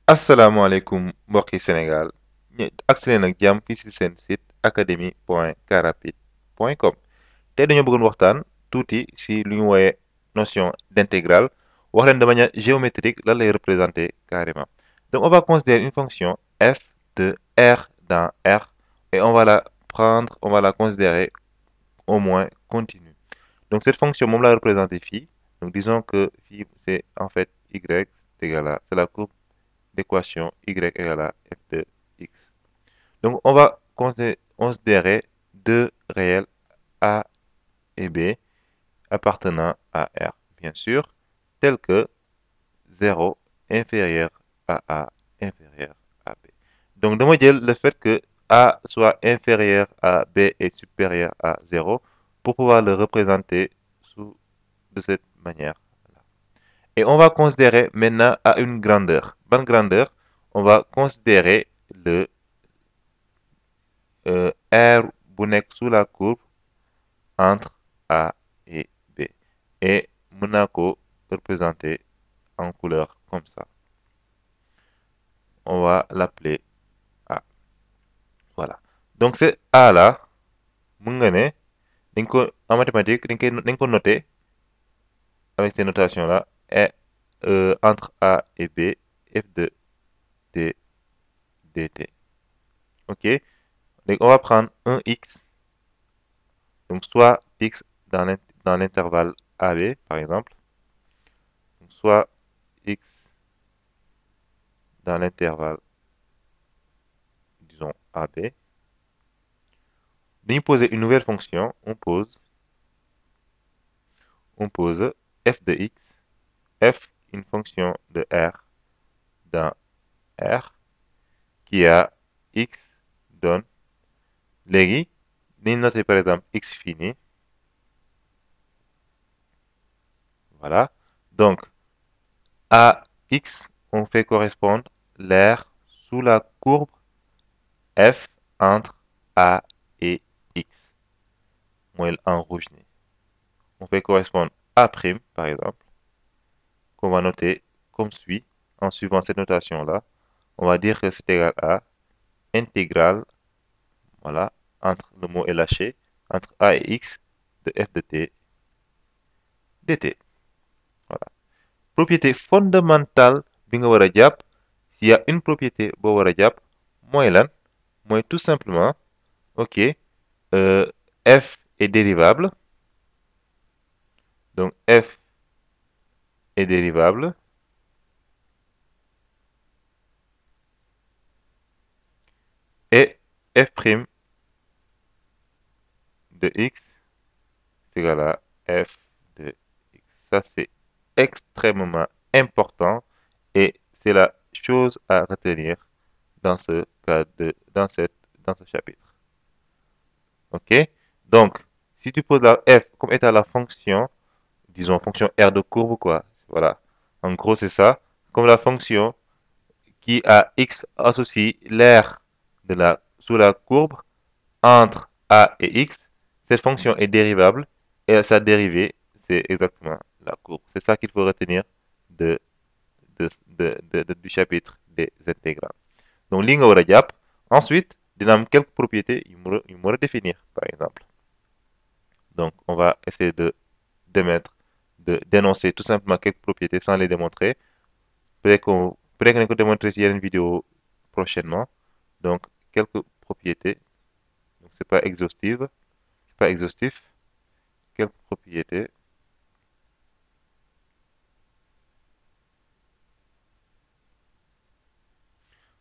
asalaamaaleykum mbokki Sénégal ñu agsi leen ak jàmm fii ci seen site academy.carrapide.com tey dañoo bëggoon waxtaan tuuti ci lu ñu wooye notion d'intégrale wax leen de manière géométrique lan lay représenter carrément donc on va considérer une fonction f de r dans R et on va la considérer au moins continue donc cette fonction moom la représenter fii donc disons que fii c'est en fait y c'est égal à c'est la courbe d'équation y égale à f de x. Donc, on va considérer deux réels a et b appartenant à R, bien sûr, tels que 0 inférieur à A inférieur à B. Donc, de modèle, le fait que A soit inférieur à B et supérieur à 0 pour pouvoir le représenter de cette manière. Et on va considérer maintenant à une grandeur. Bonne grandeur, on va considérer le R bu nekk sous la courbe entre A et B. Et mën naa ko représenter en couleur comme ça. On va l'appeler A. Voilà. Donc ce A là, mën nga ne dañ ko en mathématique dañ ko noter avec ces notations là et entre A et B f de t dt. Ok. Donc on va prendre un x, donc soit x dans l'intervalle AB par exemple, donc soit x dans l'intervalle, disons AB. Dañu poser une nouvelle fonction, on pose f de x, f une fonction de R dans R qui a x donne léegi dañu noter par exemple x fini. Voilà. Donc, à x, on fait correspondre l'aire sous la courbe f entre A et x. Moi, en rouge. On fait correspondre A', par exemple, qu'on va noter comme suit. En suivant cette notation-là, on va dire que c'est égal à intégrale, voilà, entre le mot est lâché, entre A et x de f de t dt. Voilà. Propriété fondamentale bi nga war a jàpp s'il y a une propriété boo war a jàpp mooy lan mooy tout simplement ok f est dérivable, donc f est dérivable et f' de x c'est égal à f de x. Ça c'est extrêmement important et c'est la chose à retenir dans ce cas dans ce chapitre. Ok? Donc, si tu poses la f comme étant la fonction, disons fonction R de courbe, quoi. Voilà. En gros, c'est ça. Comme la fonction qui a x associe l'aire sous la courbe entre A et x, cette fonction est dérivable et sa dérivée, c'est exactement la courbe. C'est ça qu'il faut retenir de, du chapitre des intégrales. Donc, li nga war a jàpp. Ensuite, dina am quelques propriétés yu mu war a définir, par exemple. Donc, on va essayer d'énoncer tout simplement quelques propriétés sans les démontrer. Peut-être qu'on peut démontrer s'il y a une vidéo prochainement. Donc, quelques propriétés. Donc, c'est pas exhaustive. C'est pas exhaustif. Quelques propriétés.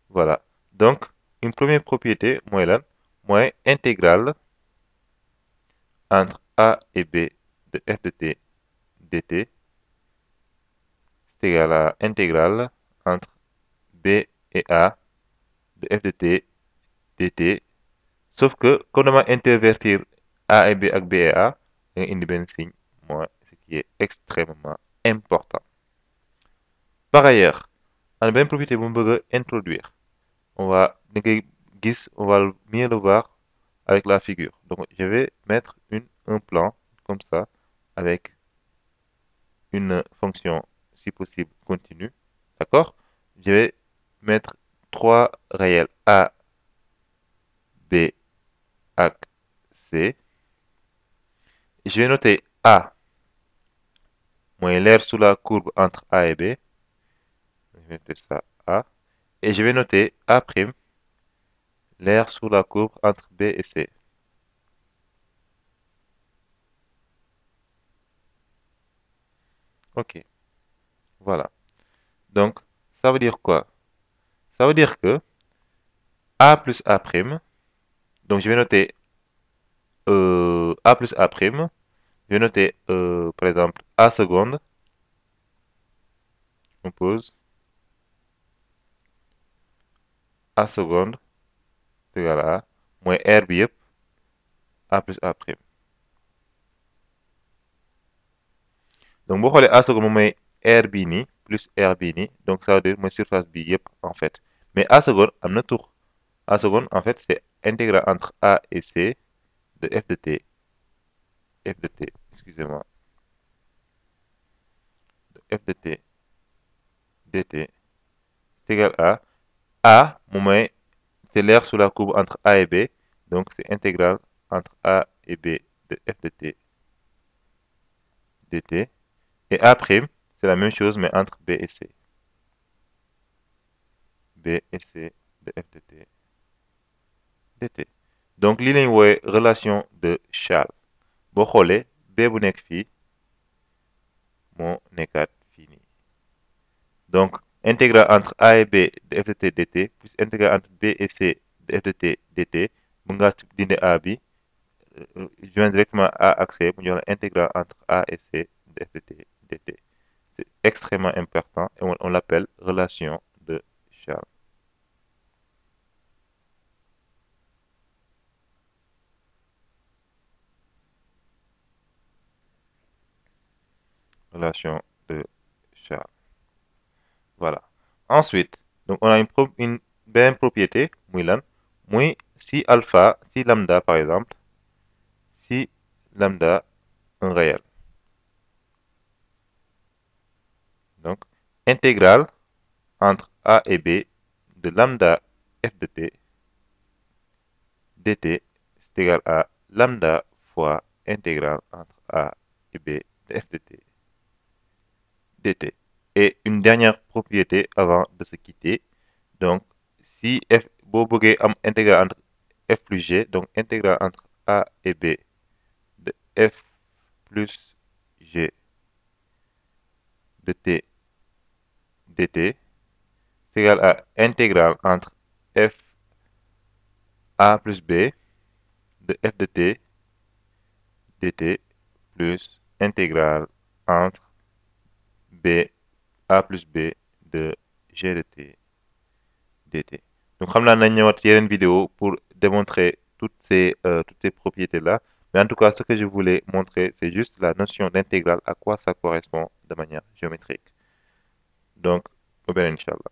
Voilà. Donc, une première propriété, moins intégrale entre A et B de f de t dt, c'est égal à intégrale entre B et A de f de t dt, sauf que comme dama intervertir A et B ak B et A, da nga indi benn signe moins, ce qui est extrêmement important. Par ailleurs, am na benn propriété bu mu bëgg a introduire. On va da ngay gis, on va mieux le voir avec la figure. Donc, je vais mettre un plan comme ça avec une fonction, si possible, continue. D'accord? Je vais mettre trois réels A, B, ak C. Je vais noter A, moins l'aire sous la courbe entre A et B. Je vais noter ça A. Et je vais noter A', l'aire sous la courbe entre B et C. Ok, voilà. Donc, ça veut dire quoi? Ça veut dire que A plus A', donc je vais noter A plus A', je vais noter par exemple A seconde, on pose A seconde c'est égal à A, moins R bi yëpp, A plus A'. Donc boo xoolee A seconde moom mooy R bii nii plus R bii nii, donc ça veut dire mooy surface bi yëpp en fait. Mais A seconde am na tour. A seconde en fait c'est intégral entre A et C de f de t, excusez-moi, de f de t dt, c'est égal à A moom mooy c'est l'aire sous la courbe entre A et B, donc c'est intégral entre A et B de f de t dt. Et A', c'est la même chose, mais entre B et C. B et C de f de t dt. Donc lii lañ woowe relation de Charles. boo xoolee B bu nekk fii moo nekkaat fii nii. Donc intégral entre A et B de f de t dt plus intégral entre B et C de f de t dt, mun ngaa dindi A bi, joindre directement A ak C mu jox la intégral entre A et C de f de t dt. C'est extrêmement important et on l'appelle relation de Charles. Relation de Charles. Voilà. Ensuite, donc on a une beneen propriété muy lan muy si alpha, si lambda par exemple, si lambda un réel. Donc intégrale entre A et B de lambda f de t dt, c'est égal à lambda fois intégrale entre A et B de f de t dt. Et une dernière propriété avant de se quitter. Donc, si f boo bëggee am intégral entre f plus g, donc intégral entre A et B de f plus g de t dt, c'est égal à intégrale entre f A plus B de f de t dt plus intégrale entre B A plus B de g de t dt. Donc xam naa nañ ñëwaat ci yeneen vidéo pour démontrer toutes ces propriétés-là. Mais en tout cas, ce que je voulais montrer, c'est juste la notion d'intégrale, à quoi ça correspond de manière géométrique. Donc, au bien, Inch'Allah.